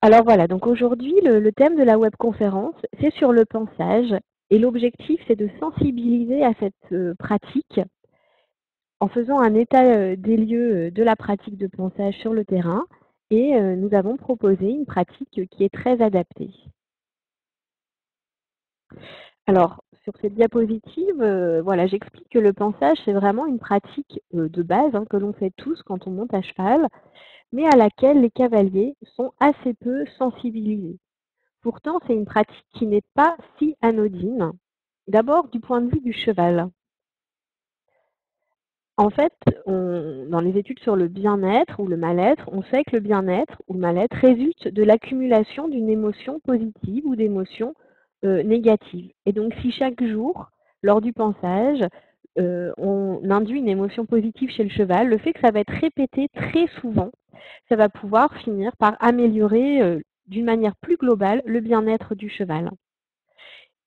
Alors voilà, donc aujourd'hui, le thème de la webconférence, c'est sur le ponçage et l'objectif, c'est de sensibiliser à cette pratique en faisant un état des lieux de la pratique de ponçage sur le terrain et nous avons proposé une pratique qui est très adaptée. Alors, sur cette diapositive, voilà, j'explique que le ponçage, c'est vraiment une pratique de base que l'on fait tous quand on monte à cheval, mais à laquelle les cavaliers sont assez peu sensibilisés. Pourtant, c'est une pratique qui n'est pas si anodine. D'abord, du point de vue du cheval. En fait, dans les études sur le bien-être ou le mal-être, on sait que le bien-être ou le mal-être résulte de l'accumulation d'une émotion positive ou d'émotions négatives. Et donc, si chaque jour, lors du pansage, on induit une émotion positive chez le cheval, le fait que ça va être répété très souvent, ça va pouvoir finir par améliorer d'une manière plus globale le bien-être du cheval.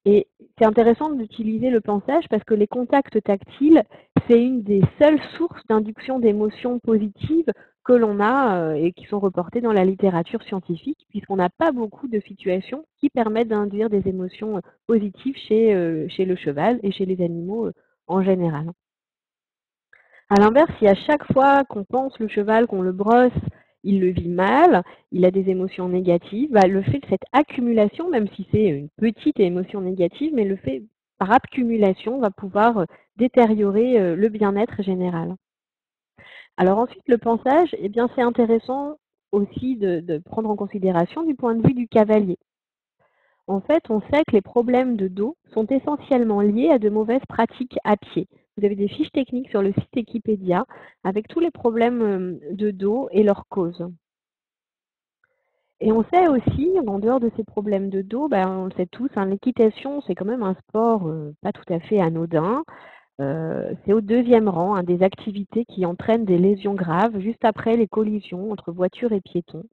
Et c'est intéressant d'utiliser le pansage parce que les contacts tactiles, c'est une des seules sources d'induction d'émotions positives que l'on a et qui sont reportées dans la littérature scientifique, puisqu'on n'a pas beaucoup de situations qui permettent d'induire des émotions positives chez le cheval et chez les animaux en général. À l'inverse, si à chaque fois qu'on pense le cheval, qu'on le brosse, il le vit mal, il a des émotions négatives, bah, le fait de cette accumulation, même si c'est une petite émotion négative, mais le fait par accumulation va pouvoir détériorer le bien-être général. Alors ensuite, le pansage, eh bien, c'est intéressant aussi de prendre en considération du point de vue du cavalier. En fait, on sait que les problèmes de dos sont essentiellement liés à de mauvaises pratiques à pied. Vous avez des fiches techniques sur le site Wikipédia avec tous les problèmes de dos et leurs causes. Et on sait aussi, en dehors de ces problèmes de dos, ben, on le sait tous, l'équitation, c'est quand même un sport pas tout à fait anodin. C'est au deuxième rang des activités qui entraînent des lésions graves juste après les collisions entre voitures et piétons.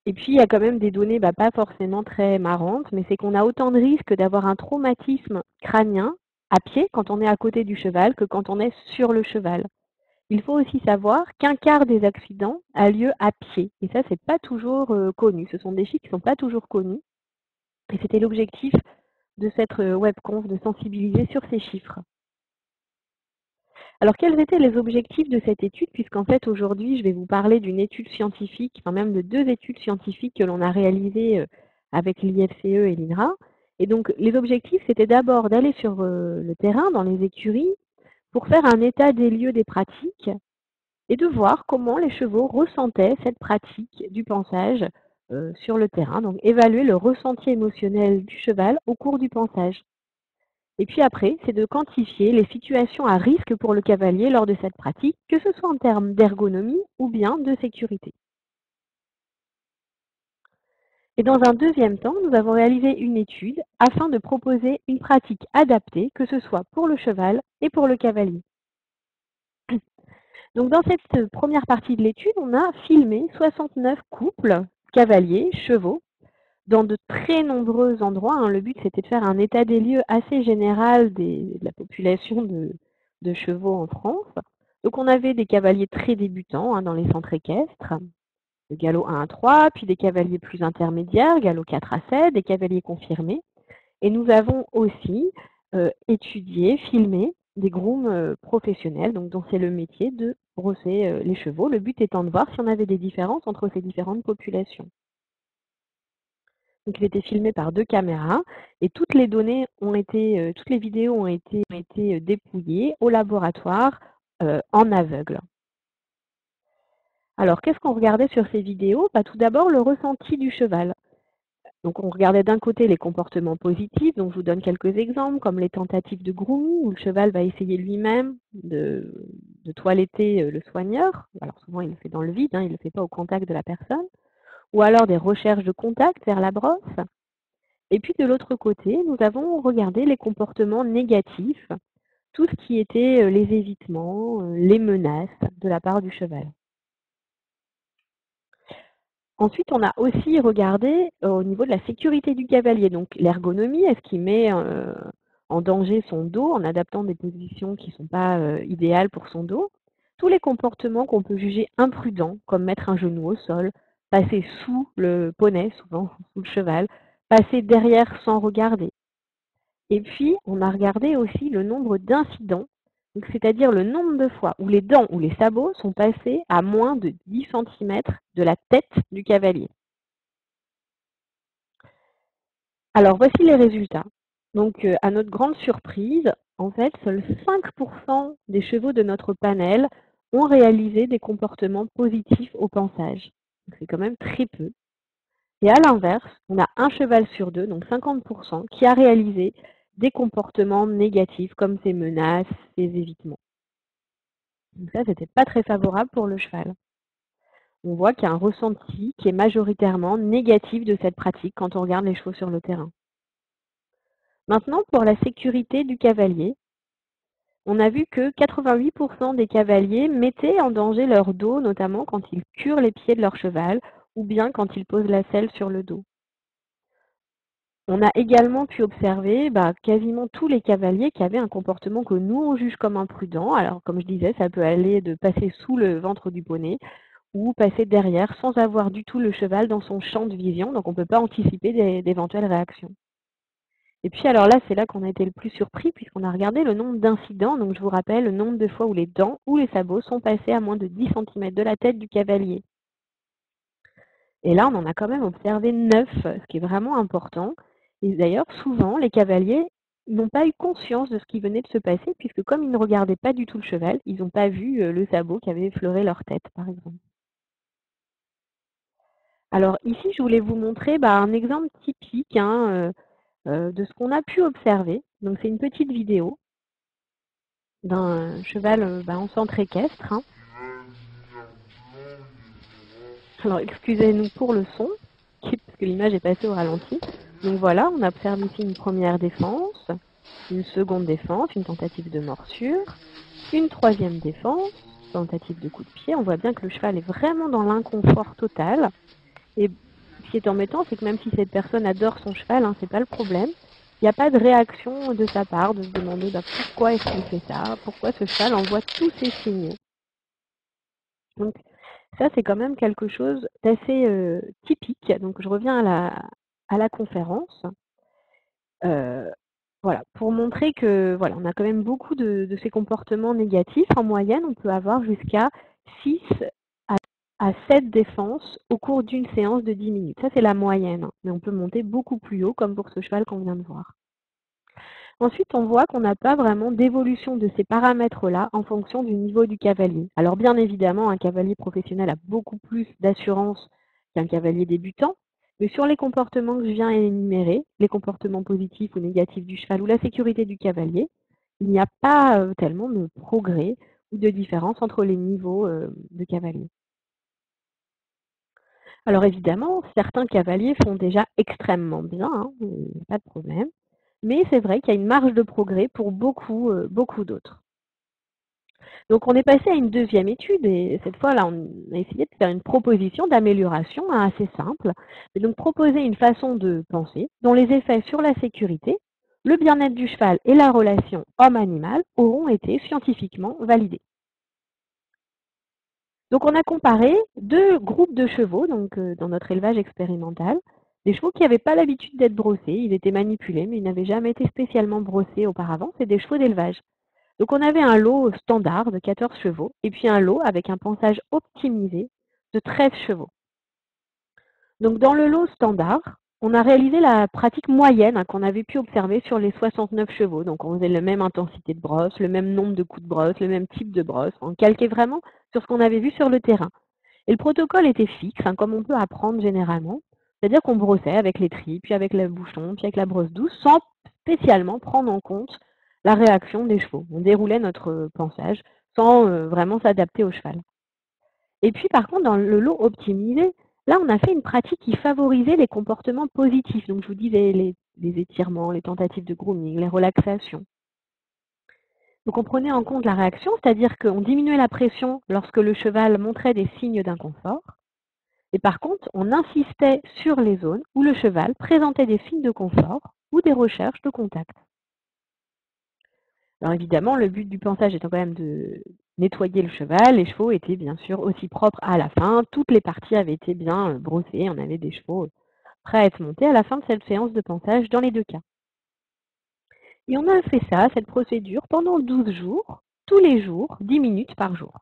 Et puis, il y a quand même des données pas forcément très marrantes, mais c'est qu'on a autant de risques d'avoir un traumatisme crânien à pied quand on est à côté du cheval que quand on est sur le cheval. Il faut aussi savoir qu'un quart des accidents a lieu à pied. Et ça, c'est pas toujours connu. Ce sont des chiffres qui ne sont pas toujours connus. Et c'était l'objectif de cette webconf, de sensibiliser sur ces chiffres. Alors, quels étaient les objectifs de cette étude? Puisqu'en fait, aujourd'hui, je vais vous parler d'une étude scientifique, enfin même de deux études scientifiques que l'on a réalisées avec l'IFCE et l'INRA. Et donc, les objectifs, c'était d'abord d'aller sur le terrain, dans les écuries, pour faire un état des lieux des pratiques et de voir comment les chevaux ressentaient cette pratique du pansage sur le terrain. Donc, évaluer le ressenti émotionnel du cheval au cours du pansage. Et puis après, c'est de quantifier les situations à risque pour le cavalier lors de cette pratique, que ce soit en termes d'ergonomie ou bien de sécurité. Et dans un deuxième temps, nous avons réalisé une étude afin de proposer une pratique adaptée, que ce soit pour le cheval et pour le cavalier. Donc dans cette première partie de l'étude, on a filmé 69 couples, cavaliers, chevaux, dans de très nombreux endroits. Le but, c'était de faire un état des lieux assez général de la population de chevaux en France. Donc, on avait des cavaliers très débutants dans les centres équestres, le galop 1 à 3, puis des cavaliers plus intermédiaires, galop 4 à 7, des cavaliers confirmés. Et nous avons aussi étudié, filmé des grooms professionnels, donc dont c'est le métier de brosser les chevaux. Le but étant de voir si on avait des différences entre ces différentes populations. Donc, il était filmé par 2 caméras et toutes les données ont été, toutes les vidéos ont été dépouillées au laboratoire en aveugle. Alors, qu'est-ce qu'on regardait sur ces vidéos? Tout d'abord, le ressenti du cheval. Donc, on regardait d'un côté les comportements positifs, donc je vous donne quelques exemples, comme les tentatives de grooming, où le cheval va essayer lui-même de toiletter le soigneur. Alors, souvent, il le fait dans le vide, il ne le fait pas au contact de la personne. Ou alors des recherches de contact vers la brosse. Et puis de l'autre côté, nous avons regardé les comportements négatifs, tout ce qui était les évitements, les menaces de la part du cheval. Ensuite, on a aussi regardé au niveau de la sécurité du cavalier, donc l'ergonomie, est-ce qu'il met en danger son dos en adaptant des positions qui ne sont pas idéales pour son dos. Tous les comportements qu'on peut juger imprudents, comme mettre un genou au sol, passer sous le poney, souvent sous le cheval, passer derrière sans regarder. Et puis, on a regardé aussi le nombre d'incidents, c'est-à-dire le nombre de fois où les dents ou les sabots sont passés à moins de 10 centimètres de la tête du cavalier. Alors, voici les résultats. Donc, à notre grande surprise, en fait, seuls 5% des chevaux de notre panel ont réalisé des comportements positifs au pansage. C'est quand même très peu. Et à l'inverse, on a un cheval sur deux, donc 50%, qui a réalisé des comportements négatifs comme ces menaces, ces évitements. Donc ça, c'était pas très favorable pour le cheval. On voit qu'il y a un ressenti qui est majoritairement négatif de cette pratique quand on regarde les chevaux sur le terrain. Maintenant, pour la sécurité du cavalier, on a vu que 88% des cavaliers mettaient en danger leur dos, notamment quand ils curent les pieds de leur cheval ou bien quand ils posent la selle sur le dos. On a également pu observer quasiment tous les cavaliers qui avaient un comportement que nous, on juge comme imprudent. Alors, comme je disais, ça peut aller de passer sous le ventre du poney ou passer derrière sans avoir du tout le cheval dans son champ de vision. Donc, on ne peut pas anticiper d'éventuelles réactions. Et puis, alors là, c'est là qu'on a été le plus surpris puisqu'on a regardé le nombre d'incidents. Donc, je vous rappelle le nombre de fois où les dents ou les sabots sont passés à moins de 10 centimètres de la tête du cavalier. Et là, on en a quand même observé 9, ce qui est vraiment important. Et d'ailleurs, souvent, les cavaliers n'ont pas eu conscience de ce qui venait de se passer, puisque comme ils ne regardaient pas du tout le cheval, ils n'ont pas vu le sabot qui avait effleuré leur tête, par exemple. Alors ici, je voulais vous montrer un exemple typique de ce qu'on a pu observer. Donc c'est une petite vidéo d'un cheval en centre équestre. Alors excusez-nous pour le son, parce que l'image est passée au ralenti. Donc voilà, on observe ici une première défense, une seconde défense, une tentative de morsure, une troisième défense, tentative de coup de pied. On voit bien que le cheval est vraiment dans l'inconfort total. Et ce qui est embêtant, c'est que même si cette personne adore son cheval, c'est pas le problème, il n'y a pas de réaction de sa part de se demander pourquoi est-ce qu'il fait ça, pourquoi ce cheval envoie tous ces signes. Donc ça, c'est quand même quelque chose d'assez typique. Donc je reviens à la conférence. Voilà, pour montrer que voilà, on a quand même beaucoup de ces comportements négatifs. En moyenne, on peut avoir jusqu'à 6 à 7 défenses au cours d'une séance de 10 minutes. Ça, c'est la moyenne, mais on peut monter beaucoup plus haut, comme pour ce cheval qu'on vient de voir. Ensuite, on voit qu'on n'a pas vraiment d'évolution de ces paramètres-là en fonction du niveau du cavalier. Alors bien évidemment, un cavalier professionnel a beaucoup plus d'assurance qu'un cavalier débutant, mais sur les comportements que je viens d'énumérer, les comportements positifs ou négatifs du cheval ou la sécurité du cavalier, il n'y a pas tellement de progrès ou de différence entre les niveaux de cavalier. Alors évidemment, certains cavaliers font déjà extrêmement bien, il n'y a pas de problème. Mais c'est vrai qu'il y a une marge de progrès pour beaucoup d'autres. Donc on est passé à une deuxième étude et cette fois-là, on a essayé de faire une proposition d'amélioration assez simple. Et donc proposer une façon de penser dont les effets sur la sécurité, le bien-être du cheval et la relation homme-animal auront été scientifiquement validés. Donc on a comparé deux groupes de chevaux dans notre élevage expérimental. Des chevaux qui n'avaient pas l'habitude d'être brossés, ils étaient manipulés, mais ils n'avaient jamais été spécialement brossés auparavant. C'est des chevaux d'élevage. Donc on avait un lot standard de 14 chevaux et puis un lot avec un pansage optimisé de 13 chevaux. Donc dans le lot standard, on a réalisé la pratique moyenne qu'on avait pu observer sur les 69 chevaux. Donc on faisait la même intensité de brosse, le même nombre de coups de brosse, le même type de brosse. On calquait vraiment sur ce qu'on avait vu sur le terrain. Et le protocole était fixe, comme on peut apprendre généralement. C'est-à-dire qu'on brossait avec l'étrie, puis avec le bouchon, puis avec la brosse douce, sans spécialement prendre en compte la réaction des chevaux. On déroulait notre pansage sans vraiment s'adapter au cheval. Et puis par contre, dans le lot optimisé, là on a fait une pratique qui favorisait les comportements positifs. Donc je vous disais les étirements, les tentatives de grooming, les relaxations. Donc on prenait en compte la réaction, c'est-à-dire qu'on diminuait la pression lorsque le cheval montrait des signes d'inconfort. Et par contre, on insistait sur les zones où le cheval présentait des signes de confort ou des recherches de contact. Alors évidemment, le but du pansage étant quand même nettoyé le cheval, les chevaux étaient bien sûr aussi propres à la fin. Toutes les parties avaient été bien brossées. On avait des chevaux prêts à être montés à la fin de cette séance de pansage dans les 2 cas. Et on a fait ça, cette procédure, pendant 12 jours, tous les jours, 10 minutes par jour.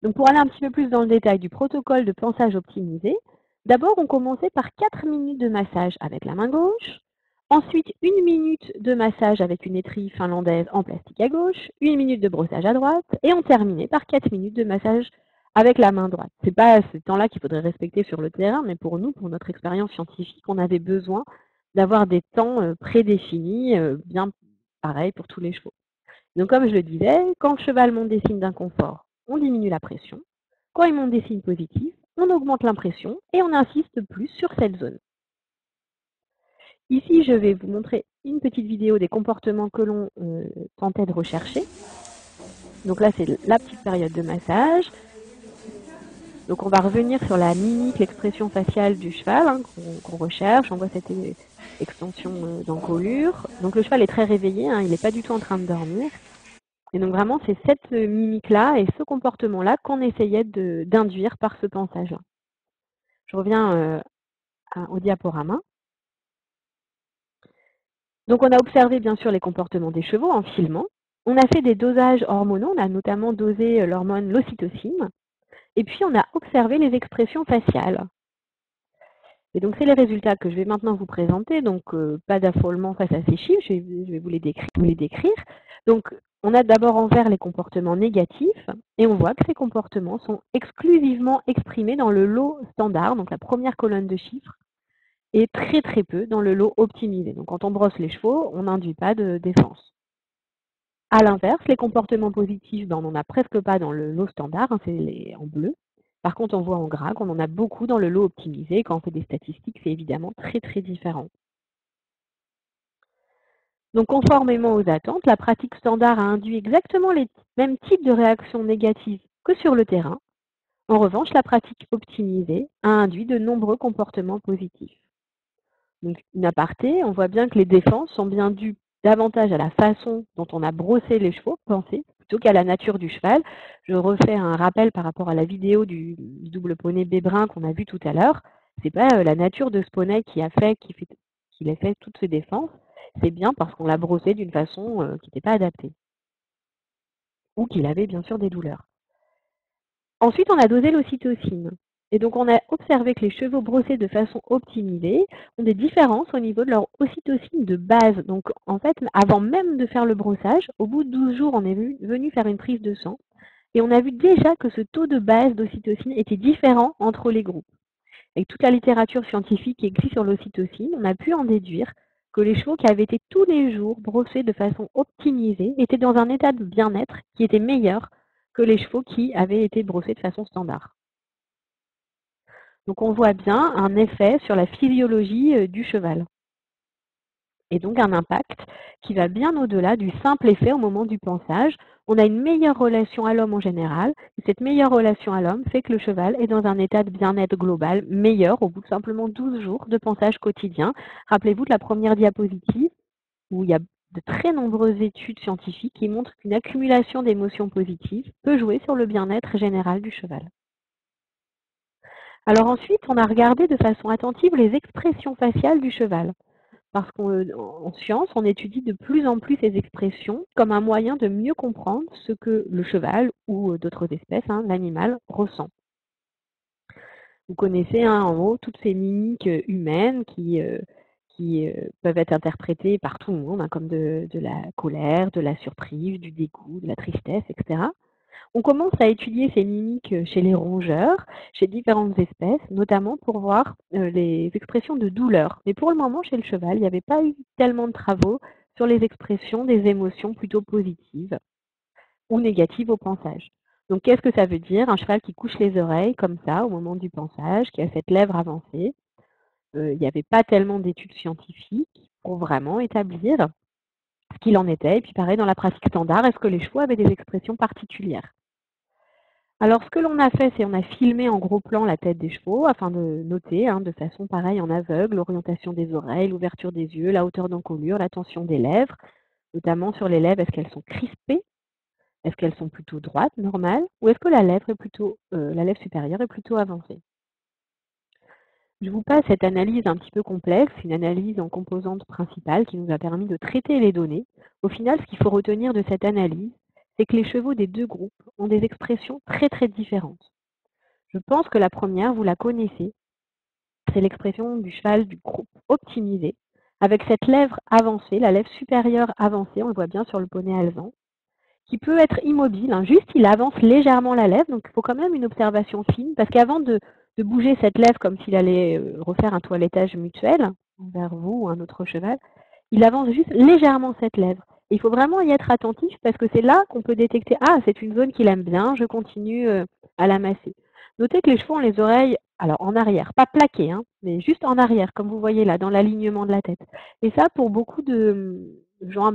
Donc pour aller un petit peu plus dans le détail du protocole de pansage optimisé, d'abord on commençait par 4 minutes de massage avec la main gauche, ensuite 1 minute de massage avec une étrille finlandaise en plastique à gauche, 1 minute de brossage à droite, et on terminait par 4 minutes de massage avec la main droite. C'est pas ce temps-là qu'il faudrait respecter sur le terrain, mais pour nous, pour notre expérience scientifique, on avait besoin d'avoir des temps prédéfinis, bien pareil pour tous les chevaux. Donc comme je le disais, quand le cheval montre des signes d'inconfort, on diminue la pression. Quand il montre des signes positifs, on augmente l'impression et on insiste plus sur cette zone. Ici, je vais vous montrer une petite vidéo des comportements que l'on tentait de rechercher. Donc là, c'est la petite période de massage. Donc on va revenir sur la mimique, l'expression faciale du cheval qu'on recherche. On voit cette extension d'encolure. Donc le cheval est très réveillé, il n'est pas du tout en train de dormir. Et donc vraiment, c'est cette mimique-là et ce comportement-là qu'on essayait d'induire par ce pansage-là. Je reviens au diaporama. Donc on a observé bien sûr les comportements des chevaux en filmant. On a fait des dosages hormonaux, on a notamment dosé l'hormone l'ocytocine. Et puis on a observé les expressions faciales. Et donc c'est les résultats que je vais maintenant vous présenter, donc pas d'affolement face à ces chiffres, je vais vous les décrire. Donc on a d'abord en vert les comportements négatifs, et on voit que ces comportements sont exclusivement exprimés dans le lot standard, donc la première colonne de chiffres, et très très peu dans le lot optimisé. Donc quand on brosse les chevaux, on n'induit pas de défense. À l'inverse, les comportements positifs, on n'en a presque pas dans le lot standard, c'est en bleu. Par contre, on voit en gras qu'on en a beaucoup dans le lot optimisé. Quand on fait des statistiques, c'est évidemment très très différent. Donc conformément aux attentes, la pratique standard a induit exactement les mêmes types de réactions négatives que sur le terrain. En revanche, la pratique optimisée a induit de nombreux comportements positifs. Donc, une aparté, on voit bien que les défenses sont bien dues davantage à la façon dont on a brossé les chevaux, pensé, plutôt qu'à la nature du cheval. Je refais un rappel par rapport à la vidéo du double poney Bébrin qu'on a vu tout à l'heure. C'est pas la nature de ce poney qu'il a fait toutes ces défenses. C'est bien parce qu'on l'a brossé d'une façon qui n'était pas adaptée. Ou qu'il avait bien sûr des douleurs. Ensuite, on a dosé l'ocytocine. Et donc, on a observé que les chevaux brossés de façon optimisée ont des différences au niveau de leur ocytocine de base. Donc, en fait, avant même de faire le brossage, au bout de 12 jours, on est venu faire une prise de sang. Et on a vu déjà que ce taux de base d'ocytocine était différent entre les groupes. Avec toute la littérature scientifique qui existe sur l'ocytocine, on a pu en déduire que les chevaux qui avaient été tous les jours brossés de façon optimisée étaient dans un état de bien-être qui était meilleur que les chevaux qui avaient été brossés de façon standard. Donc on voit bien un effet sur la physiologie du cheval. Et donc un impact qui va bien au-delà du simple effet au moment du pansage. On a une meilleure relation à l'homme en général. Et cette meilleure relation à l'homme fait que le cheval est dans un état de bien-être global meilleur au bout de simplement 12 jours de pansage quotidien. Rappelez-vous de la première diapositive où il y a de très nombreuses études scientifiques qui montrent qu'une accumulation d'émotions positives peut jouer sur le bien-être général du cheval. Alors ensuite, on a regardé de façon attentive les expressions faciales du cheval. Parce qu'en science, on étudie de plus en plus ces expressions comme un moyen de mieux comprendre ce que le cheval ou d'autres espèces, l'animal, ressent. Vous connaissez en haut toutes ces mimiques humaines qui peuvent être interprétées par tout le monde, comme de la colère, de la surprise, du dégoût, de la tristesse, etc. On commence à étudier ces mimiques chez les rongeurs, chez différentes espèces, notamment pour voir les expressions de douleur. Mais pour le moment, chez le cheval, il n'y avait pas eu tellement de travaux sur les expressions des émotions plutôt positives ou négatives au pansage. Donc, qu'est-ce que ça veut dire? Un cheval qui couche les oreilles comme ça au moment du pansage, qui a cette lèvre avancée. Il n'y avait pas tellement d'études scientifiques pour vraiment établir ce qu'il en était. Et puis pareil, dans la pratique standard, est-ce que les chevaux avaient des expressions particulières? Alors, ce que l'on a fait, c'est on a filmé en gros plan la tête des chevaux afin de noter de façon pareille en aveugle l'orientation des oreilles, l'ouverture des yeux, la hauteur d'encolure, la tension des lèvres, notamment sur les lèvres, est-ce qu'elles sont crispées Est-ce qu'elles sont plutôt droites, normales, ou est-ce que la lèvre supérieure est plutôt avancée? Je vous passe cette analyse un petit peu complexe, une analyse en composantes principales qui nous a permis de traiter les données. Au final, ce qu'il faut retenir de cette analyse, c'est que les chevaux des deux groupes ont des expressions très très différentes. Je pense que la première, vous la connaissez, c'est l'expression du cheval du groupe optimisé, avec cette lèvre avancée, la lèvre supérieure avancée, on le voit bien sur le poney alezan, qui peut être immobile, hein, juste il avance légèrement la lèvre, donc il faut quand même une observation fine, parce qu'avant de bouger cette lèvre comme s'il allait refaire un toilettage mutuel vers vous ou un autre cheval, il avance juste légèrement cette lèvre. Et il faut vraiment y être attentif parce que c'est là qu'on peut détecter, ah, c'est une zone qu'il aime bien, je continue à la masser. Notez que les chevaux ont les oreilles, alors en arrière, pas plaquées, hein, mais juste en arrière, comme vous voyez là, dans l'alignement de la tête. Et ça, pour beaucoup de gens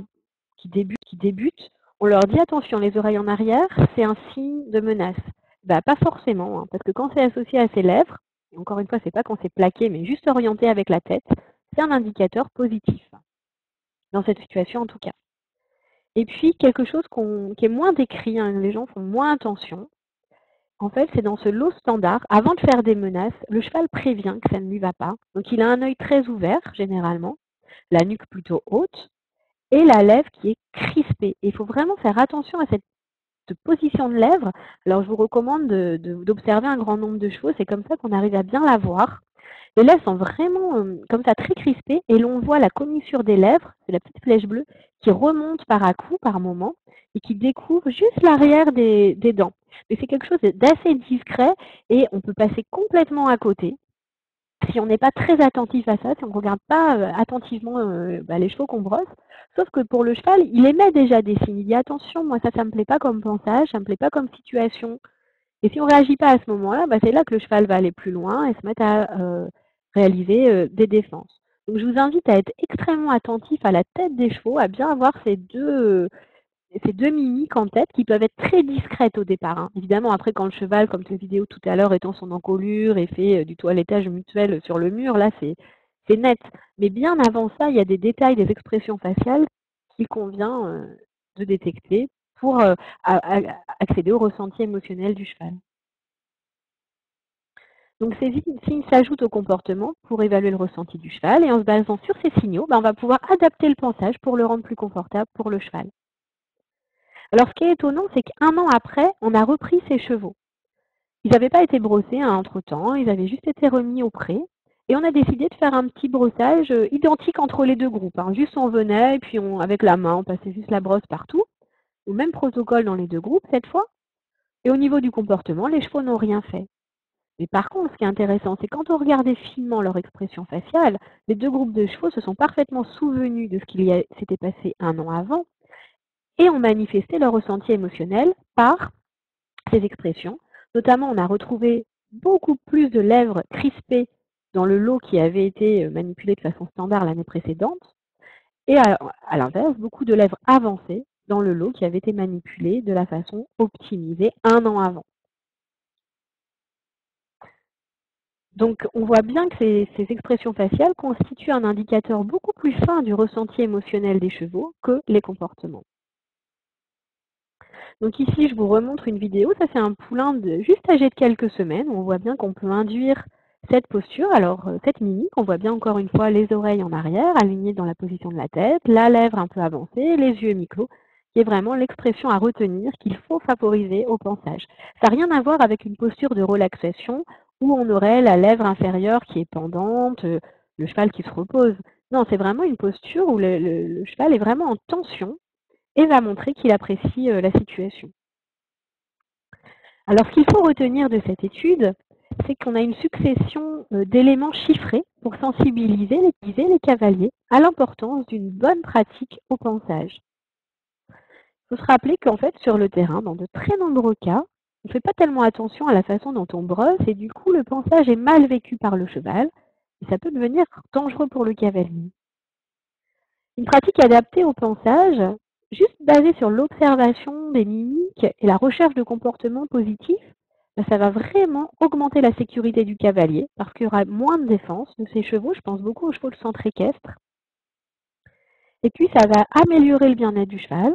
qui débutent, on leur dit attention, les oreilles en arrière, c'est un signe de menace. Bah, pas forcément, hein, parce que quand c'est associé à ses lèvres, et encore une fois, c'est pas quand c'est plaqué, mais juste orienté avec la tête, c'est un indicateur positif, dans cette situation en tout cas. Et puis, quelque chose qui est moins décrit, hein, les gens font moins attention, en fait, c'est dans ce lot standard, avant de faire des menaces, le cheval prévient que ça ne lui va pas. Donc, il a un œil très ouvert, généralement, la nuque plutôt haute, et la lèvre qui est crispée. Et il faut vraiment faire attention à cette position de lèvre. Alors, je vous recommande d'observer un grand nombre de chevaux. C'est comme ça qu'on arrive à bien la voir. Les lèvres sont vraiment comme ça très crispées et l'on voit la commissure des lèvres, c'est la petite flèche bleue, qui remonte par à-coups, par moment, et qui découvre juste l'arrière des dents. Mais c'est quelque chose d'assez discret et on peut passer complètement à côté si on n'est pas très attentif à ça, si on ne regarde pas attentivement les chevaux qu'on brosse. Sauf que pour le cheval, il émet déjà des signes. Il dit attention, moi ça ne me plaît pas comme pensage, ça ne me plaît pas comme situation. Et si on ne réagit pas à ce moment-là, c'est là que le cheval va aller plus loin et se mettre à réaliser des défenses. Donc je vous invite à être extrêmement attentif à la tête des chevaux, à bien avoir ces deux mimiques en tête qui peuvent être très discrètes au départ, hein. Évidemment, après, quand le cheval, comme cette vidéo tout à l'heure, étend son encolure et fait du toilettage mutuel sur le mur, là, c'est net. Mais bien avant ça, il y a des détails, des expressions faciales qu'il convient de détecter pour accéder au ressenti émotionnel du cheval. Donc ces signes s'ajoutent au comportement pour évaluer le ressenti du cheval et en se basant sur ces signaux, on va pouvoir adapter le pansage pour le rendre plus confortable pour le cheval. Alors ce qui est étonnant, c'est qu'1 an après, on a repris ces chevaux. Ils n'avaient pas été brossés entre-temps, ils avaient juste été remis au pré et on a décidé de faire un petit brossage identique entre les deux groupes, hein. Juste on venait et puis avec la main, on passait juste la brosse partout, au même protocole dans les deux groupes cette fois. Et au niveau du comportement, les chevaux n'ont rien fait. Mais par contre, ce qui est intéressant, c'est quand on regardait finement leur expression faciale, les deux groupes de chevaux se sont parfaitement souvenus de ce qu'il s'était passé 1 an avant et ont manifesté leur ressenti émotionnel par ces expressions. Notamment, on a retrouvé beaucoup plus de lèvres crispées dans le lot qui avait été manipulé de façon standard l'année précédente et à l'inverse, beaucoup de lèvres avancées dans le lot qui avait été manipulé de la façon optimisée 1 an avant. Donc, on voit bien que ces expressions faciales constituent un indicateur beaucoup plus fin du ressenti émotionnel des chevaux que les comportements. Donc ici, je vous remontre une vidéo. Ça, c'est un poulain juste âgé de quelques semaines. On voit bien qu'on peut induire cette posture. Alors, cette mimique, on voit bien encore une fois les oreilles en arrière, alignées dans la position de la tête, la lèvre un peu avancée, les yeux mi-clos, qui est vraiment l'expression à retenir qu'il faut favoriser au pansage. Ça n'a rien à voir avec une posture de relaxation où on aurait la lèvre inférieure qui est pendante, le cheval qui se repose. Non, c'est vraiment une posture où le cheval est vraiment en tension et va montrer qu'il apprécie la situation. Alors, ce qu'il faut retenir de cette étude, c'est qu'on a une succession d'éléments chiffrés pour sensibiliser les cavaliers à l'importance d'une bonne pratique au pansage. Il faut se rappeler qu'en fait, sur le terrain, dans de très nombreux cas, on ne fait pas tellement attention à la façon dont on brosse et du coup, le pansage est mal vécu par le cheval et ça peut devenir dangereux pour le cavalier. Une pratique adaptée au pansage, juste basée sur l'observation des mimiques et la recherche de comportements positifs, ça va vraiment augmenter la sécurité du cavalier parce qu'il y aura moins de défense de ses chevaux. Je pense beaucoup aux chevaux de centre équestre. Et puis, ça va améliorer le bien-être du cheval,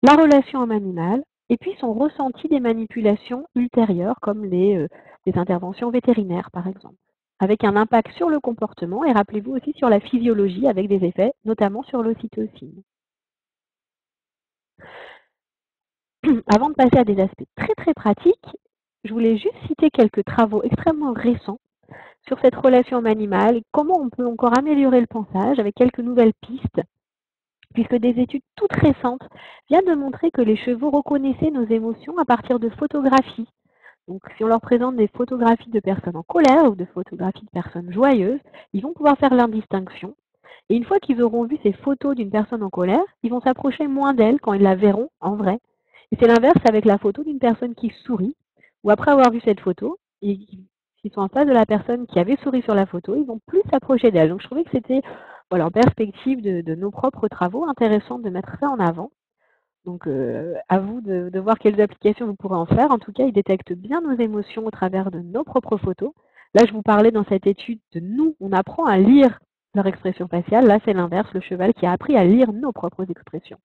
la relation homme-animal et puis son ressenti des manipulations ultérieures, comme les interventions vétérinaires, par exemple, avec un impact sur le comportement et rappelez-vous aussi sur la physiologie avec des effets, notamment sur l'ocytocine. Avant de passer à des aspects très très pratiques, je voulais juste citer quelques travaux extrêmement récents sur cette relation homme animal et comment on peut encore améliorer le pensage avec quelques nouvelles pistes, puisque des études toutes récentes viennent de montrer que les chevaux reconnaissaient nos émotions à partir de photographies. Donc, si on leur présente des photographies de personnes en colère ou de photographies de personnes joyeuses, ils vont pouvoir faire l'indistinction. Et une fois qu'ils auront vu ces photos d'une personne en colère, ils vont s'approcher moins d'elle quand ils la verront en vrai. Et c'est l'inverse avec la photo d'une personne qui sourit, ou après avoir vu cette photo, s'ils sont en face de la personne qui avait souri sur la photo, ils vont plus s'approcher d'elle. Donc je trouvais que c'était, voilà, en perspective de nos propres travaux, intéressant de mettre ça en avant. Donc à vous de voir quelles applications vous pourrez en faire. En tout cas, ils détectent bien nos émotions au travers de nos propres photos. Là, je vous parlais dans cette étude de nous, on apprend à lire leur expression faciale. Là, c'est l'inverse, le cheval qui a appris à lire nos propres expressions.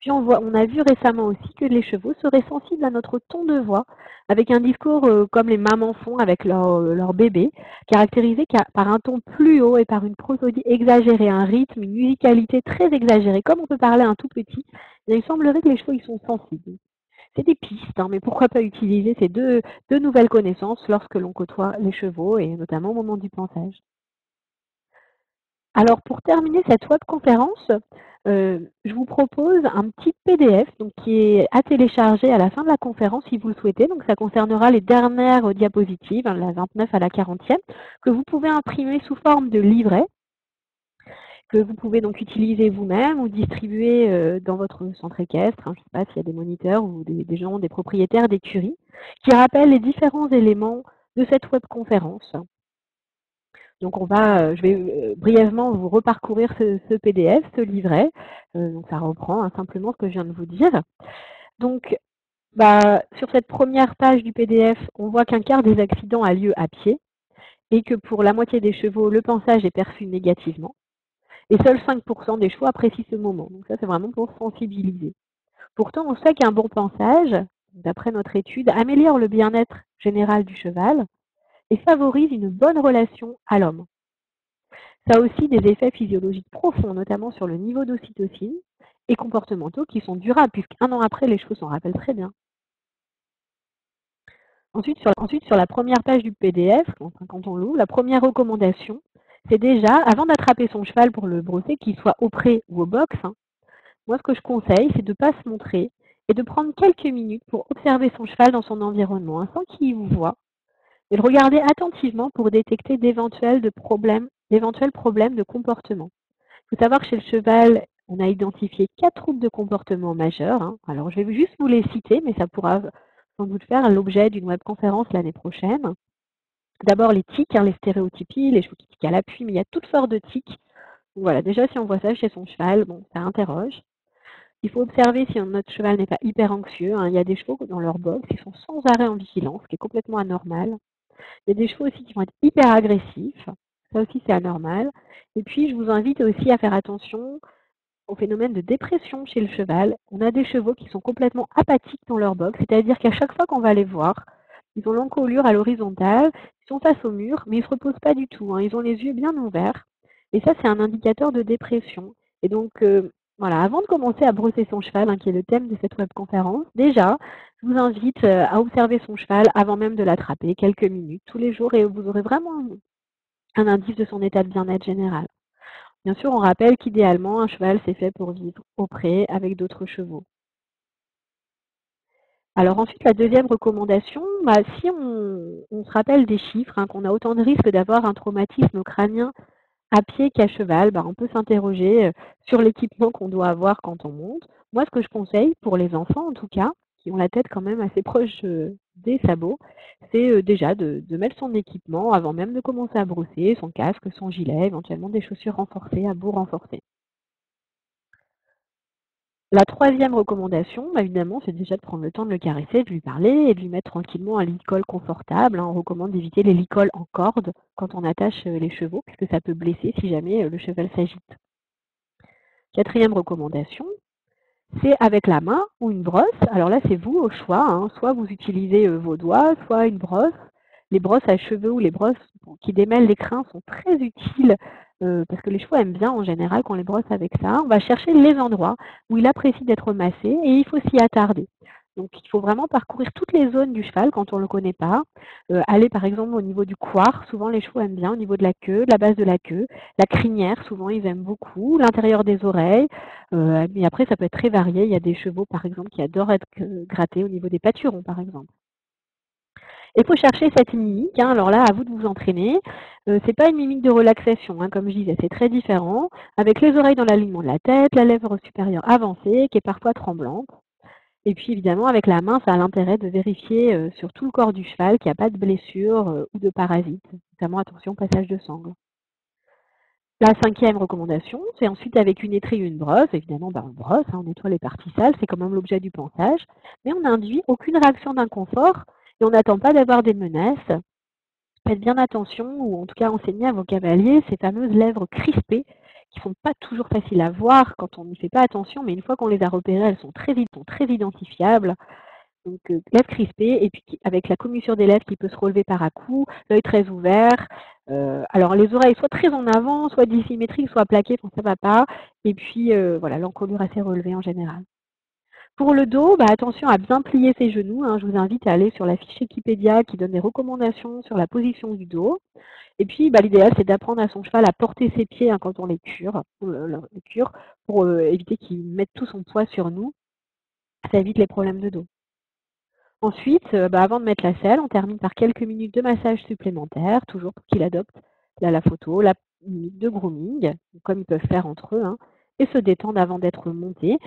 Puis on a vu récemment aussi que les chevaux seraient sensibles à notre ton de voix, avec un discours comme les mamans font avec leur bébé, caractérisé par un ton plus haut et par une prosodie exagérée, un rythme, une musicalité très exagérée. Comme on peut parler à un tout petit, il semblerait que les chevaux ils sont sensibles. C'est des pistes, hein, mais pourquoi pas utiliser ces deux nouvelles connaissances lorsque l'on côtoie les chevaux et notamment au moment du pansage. Alors pour terminer cette webconférence, je vous propose un petit PDF donc qui est à télécharger à la fin de la conférence si vous le souhaitez. Donc ça concernera les dernières diapositives, hein, la 29 à la 40e, que vous pouvez imprimer sous forme de livret, que vous pouvez donc utiliser vous-même ou distribuer dans votre centre équestre, hein, je ne sais pas s'il y a des moniteurs ou des gens, des propriétaires d'écuries, qui rappellent les différents éléments de cette webconférence. Donc je vais brièvement vous reparcourir ce PDF, ce livret. Donc ça reprend hein, simplement ce que je viens de vous dire. Donc sur cette première page du PDF, on voit qu'un quart des accidents a lieu à pied et que pour la moitié des chevaux, le pansage est perçu négativement. Et seuls 5% des chevaux apprécient ce moment. Donc ça, c'est vraiment pour sensibiliser. Pourtant, on sait qu'un bon pansage, d'après notre étude, améliore le bien-être général du cheval et favorise une bonne relation à l'homme. Ça a aussi des effets physiologiques profonds, notamment sur le niveau d'ocytocine et comportementaux qui sont durables, puisqu'un an après, les chevaux s'en rappellent très bien. Ensuite, sur la première page du PDF, quand on l'ouvre, la première recommandation, c'est déjà, avant d'attraper son cheval pour le brosser, qu'il soit au pré ou au box, hein, moi ce que je conseille, c'est de ne pas se montrer et de prendre quelques minutes pour observer son cheval dans son environnement, hein, sans qu'il vous voie, et le regarder attentivement pour détecter d'éventuels problèmes de comportement. Il faut savoir que chez le cheval, on a identifié 4 troubles de comportement majeurs, hein. Alors, je vais juste vous les citer, mais ça pourra sans doute faire l'objet d'une webconférence l'année prochaine. D'abord, les tics, hein, les stéréotypies, les chevaux qui tiquent à l'appui, mais il y a toutes sortes de tics. Donc, voilà, déjà, si on voit ça chez son cheval, bon, ça interroge. Il faut observer si notre cheval n'est pas hyper anxieux, hein. Il y a des chevaux dans leur box qui sont sans arrêt en vigilance, ce qui est complètement anormal. Il y a des chevaux aussi qui vont être hyper agressifs. Ça aussi, c'est anormal. Et puis, je vous invite aussi à faire attention au phénomène de dépression chez le cheval. On a des chevaux qui sont complètement apathiques dans leur box, c'est-à-dire qu'à chaque fois qu'on va les voir, ils ont l'encolure à l'horizontale, ils sont face au mur, mais ils ne se reposent pas du tout, hein. Ils ont les yeux bien ouverts. Et ça, c'est un indicateur de dépression. Et donc, voilà, avant de commencer à brosser son cheval, hein, qui est le thème de cette webconférence, déjà, je vous invite à observer son cheval avant même de l'attraper, quelques minutes, tous les jours, et vous aurez vraiment un indice de son état de bien-être général. Bien sûr, on rappelle qu'idéalement, un cheval, c'est fait pour vivre au pré avec d'autres chevaux. Alors ensuite, la deuxième recommandation, si on se rappelle des chiffres, hein, qu'on a autant de risques d'avoir un traumatisme crânien à pied qu'à cheval, on peut s'interroger sur l'équipement qu'on doit avoir quand on monte. Moi, ce que je conseille, pour les enfants en tout cas, qui ont la tête quand même assez proche des sabots, c'est déjà de mettre son équipement avant même de commencer à brosser, son casque, son gilet, éventuellement des chaussures renforcées, à bout renforcé. La troisième recommandation, évidemment, c'est déjà de prendre le temps de le caresser, de lui parler et de lui mettre tranquillement un lit-col confortable, hein. On recommande d'éviter les lit-cols en corde quand on attache les chevaux, puisque ça peut blesser si jamais le cheval s'agite. Quatrième recommandation, C'est avec la main ou une brosse. Alors là, c'est vous au choix, hein. Soit vous utilisez vos doigts, soit une brosse. Les brosses à cheveux ou les brosses qui démêlent les crins sont très utiles parce que les chevaux aiment bien en général qu'on les brosse avec ça. On va chercher les endroits où il apprécie d'être massé et il faut s'y attarder. Donc il faut vraiment parcourir toutes les zones du cheval quand on ne le connaît pas. Aller par exemple au niveau du couard, souvent les chevaux aiment bien, au niveau de la queue, de la base de la queue. La crinière, souvent ils aiment beaucoup. L'intérieur des oreilles. Mais après, ça peut être très varié. Il y a des chevaux, par exemple, qui adorent être grattés au niveau des pâturons, par exemple. Il faut chercher cette mimique, hein. Alors là, à vous de vous entraîner. C'est pas une mimique de relaxation, hein, comme je disais, c'est très différent. Avec les oreilles dans l'alignement de la tête, la lèvre supérieure avancée, qui est parfois tremblante. Et puis évidemment, avec la main, ça a l'intérêt de vérifier sur tout le corps du cheval qu'il n'y a pas de blessure ou de parasites. Notamment, attention, passage de sangle. La cinquième recommandation, c'est ensuite avec une étrille ou une brosse. Évidemment, on brosse, hein, on nettoie les parties sales, c'est quand même l'objet du pansage. Mais on n'induit aucune réaction d'inconfort et on n'attend pas d'avoir des menaces. Faites bien attention, ou en tout cas enseignez à vos cavaliers ces fameuses lèvres crispées qui ne sont pas toujours faciles à voir quand on n'y fait pas attention, mais une fois qu'on les a repérées, elles sont très vite, sont très identifiables. Donc, lèvres crispées et puis avec la commissure des lèvres qui peut se relever par à-coups, l'œil très ouvert. Alors les oreilles soit très en avant, soit dissymétriques, soit plaquées, enfin ça va pas. Et puis voilà, l'encolure assez relevée en général. Pour le dos, attention à bien plier ses genoux, hein. Je vous invite à aller sur la fiche Wikipédia qui donne des recommandations sur la position du dos. Et puis l'idéal, c'est d'apprendre à son cheval à porter ses pieds, hein, quand on les cure, pour éviter qu'il mette tout son poids sur nous. Ça évite les problèmes de dos. Ensuite, avant de mettre la selle, on termine par quelques minutes de massage supplémentaire, toujours pour qu'il adopte la photo, la minute de grooming, comme ils peuvent faire entre eux, hein, et se détendre avant d'être montés.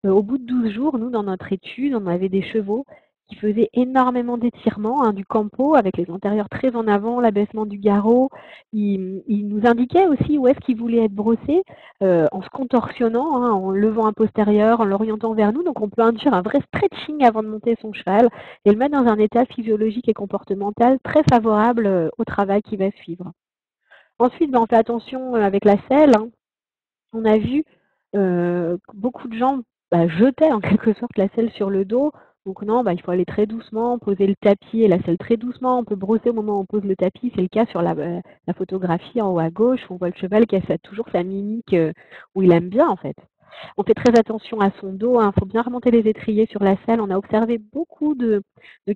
Au bout de 12 jours, nous, dans notre étude, on avait des chevaux qui faisaient énormément d'étirements, hein, du campo avec les antérieurs très en avant, l'abaissement du garrot. Ils nous indiquaient aussi où est-ce qu'ils voulaient être brossés en se contorsionnant, hein, en levant un postérieur, en l'orientant vers nous. Donc on peut induire un vrai stretching avant de monter son cheval et le mettre dans un état physiologique et comportemental très favorable au travail qui va suivre. Ensuite, on fait attention avec la selle, hein. On a vu beaucoup de gens jetaient en quelque sorte la selle sur le dos. Donc non, il faut aller très doucement, poser le tapis et la selle très doucement. On peut brosser au moment où on pose le tapis. C'est le cas sur la photographie en haut à gauche. On voit le cheval qui a toujours sa mimique où il aime bien en fait. On fait très attention à son dos, hein. Il faut bien remonter les étriers sur la selle. On a observé beaucoup de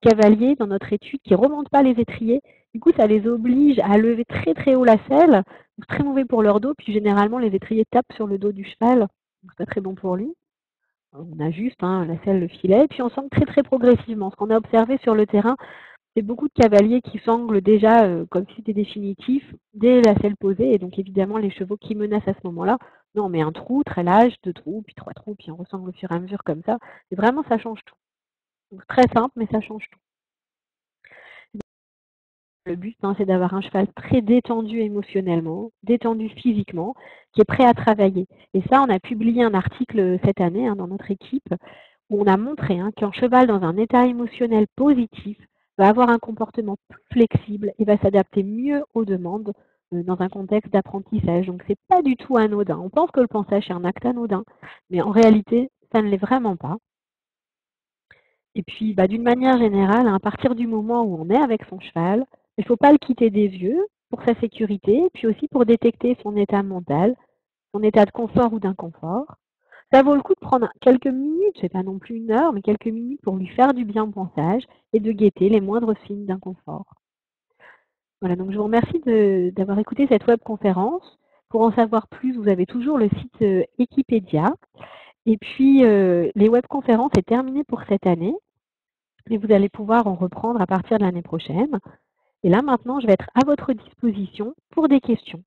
cavaliers dans notre étude qui ne remontent pas les étriers. Du coup, ça les oblige à lever très très haut la selle. C'est très mauvais pour leur dos. Puis généralement, les étriers tapent sur le dos du cheval. Donc, c'est pas très bon pour lui. On ajuste, hein, la selle, le filet. Puis on sangle très très progressivement. Ce qu'on a observé sur le terrain, c'est beaucoup de cavaliers qui sanglent déjà comme si c'était définitif dès la selle posée. Et donc évidemment, les chevaux qui menacent à ce moment-là, non, on met un trou, très large, 2 trous, puis 3 trous, puis on ressangle au fur et à mesure comme ça. Et vraiment, ça change tout. Donc très simple, mais ça change tout. Le but, hein, c'est d'avoir un cheval très détendu émotionnellement, détendu physiquement, qui est prêt à travailler. Et ça, on a publié un article cette année, hein, dans notre équipe où on a montré, hein, qu'un cheval dans un état émotionnel positif va avoir un comportement plus flexible et va s'adapter mieux aux demandes dans un contexte d'apprentissage. Donc c'est pas du tout anodin. On pense que le pansage est un acte anodin, mais en réalité, ça ne l'est vraiment pas. Et puis, d'une manière générale, à partir du moment où on est avec son cheval, il ne faut pas le quitter des yeux pour sa sécurité, puis aussi pour détecter son état mental, son état de confort ou d'inconfort. Ça vaut le coup de prendre quelques minutes, c'est pas non plus 1 heure, mais quelques minutes pour lui faire du bien au pansage et de guetter les moindres signes d'inconfort. Voilà, donc je vous remercie d'avoir écouté cette webconférence. Pour en savoir plus, vous avez toujours le site Wikipédia. Et puis, les webconférences est terminé pour cette année. Et vous allez pouvoir en reprendre à partir de l'année prochaine. Et là, maintenant, je vais être à votre disposition pour des questions.